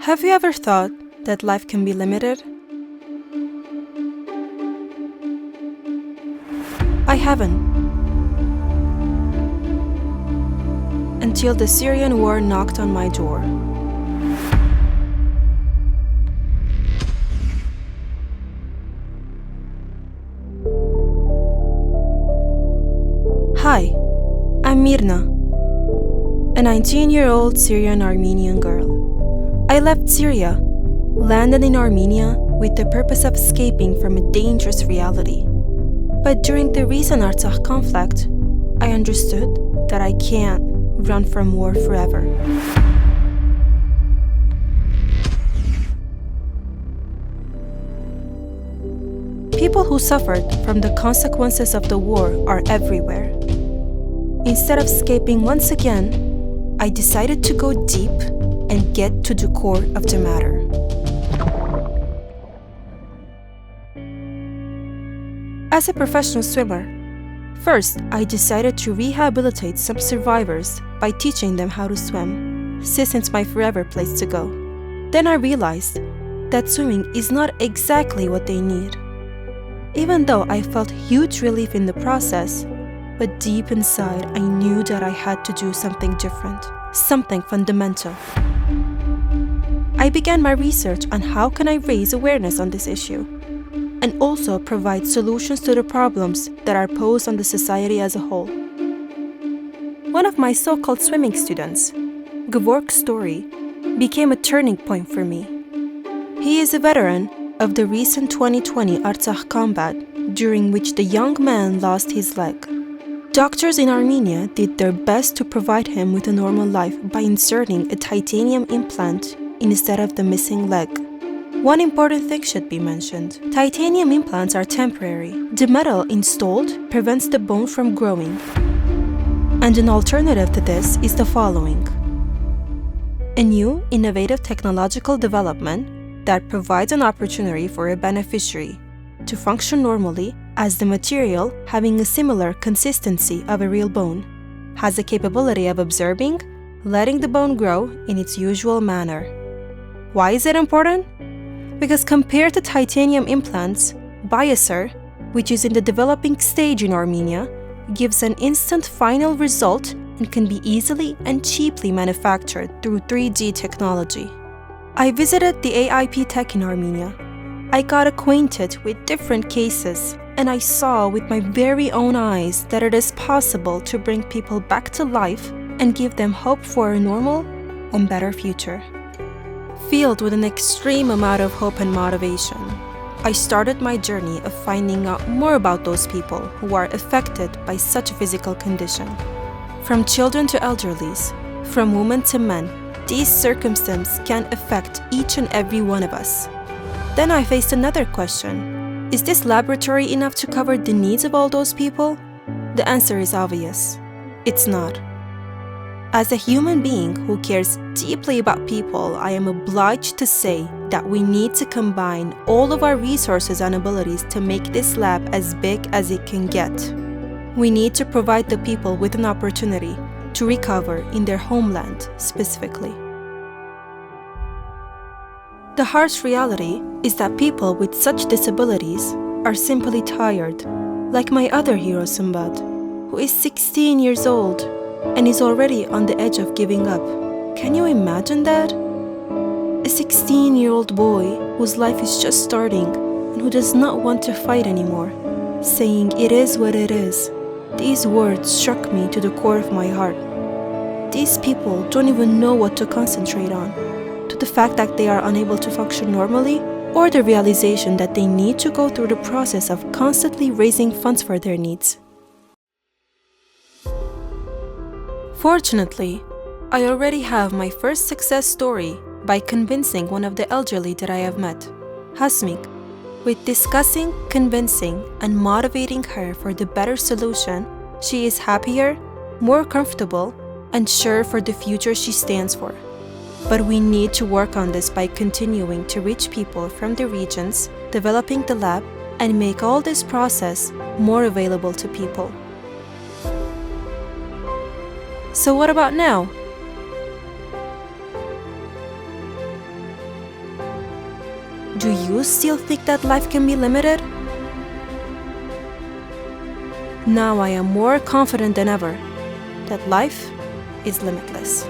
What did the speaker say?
Have you ever thought that life can be limited? I haven't. Until the Syrian war knocked on my door. Hi, I'm Mirna, a 19-year-old Syrian Armenian girl. I left Syria, landed in Armenia with the purpose of escaping from a dangerous reality. But during the recent Artsakh conflict, I understood that I can't run from war forever. People who suffered from the consequences of the war are everywhere. Instead of escaping once again, I decided to go deep and get to the core of the matter. As a professional swimmer, first I decided to rehabilitate some survivors by teaching them how to swim, since it's my forever place to go. Then I realized that swimming is not exactly what they need. Even though I felt huge relief in the process, but deep inside I knew that I had to do something different, something fundamental. I began my research on how can I raise awareness on this issue, and also provide solutions to the problems that are posed on the society as a whole. One of my so-called swimming students, Gevork's story, became a turning point for me. He is a veteran of the recent 2020 Artsakh combat, during which the young man lost his leg. Doctors in Armenia did their best to provide him with a normal life by inserting a titanium implant instead of the missing leg. One important thing should be mentioned. Titanium implants are temporary. The metal installed prevents the bone from growing. And an alternative to this is the following: a new, innovative technological development that provides an opportunity for a beneficiary to function normally, as the material, having a similar consistency of a real bone, has the capability of absorbing, letting the bone grow in its usual manner. Why is it important? Because compared to titanium implants, Biosur, which is in the developing stage in Armenia, gives an instant final result and can be easily and cheaply manufactured through 3D technology. I visited the AIP Tech in Armenia. I got acquainted with different cases, and I saw with my very own eyes that it is possible to bring people back to life and give them hope for a normal and better future. Filled with an extreme amount of hope and motivation, I started my journey of finding out more about those people who are affected by such a physical condition. From children to elderlies, from women to men, these circumstances can affect each and every one of us. Then I faced another question. Is this laboratory enough to cover the needs of all those people? The answer is obvious. It's not. As a human being who cares deeply about people, I am obliged to say that we need to combine all of our resources and abilities to make this lab as big as it can get. We need to provide the people with an opportunity to recover in their homeland specifically. The harsh reality is that people with such disabilities are simply tired, like my other hero Sumbad, who is 16 years old and is already on the edge of giving up. Can you imagine that? A 16-year-old boy whose life is just starting and who does not want to fight anymore, saying it is what it is. These words struck me to the core of my heart. These people don't even know what to concentrate on, to the fact that they are unable to function normally, or the realization that they need to go through the process of constantly raising funds for their needs. Fortunately, I already have my first success story by convincing one of the elderly that I have met, Hasmik, with discussing, convincing, and motivating her for the better solution. She is happier, more comfortable, and sure for the future she stands for. But we need to work on this by continuing to reach people from the regions, developing the lab, and make all this process more available to people. So what about now? Do you still think that life can be limited? Now I am more confident than ever that life is limitless.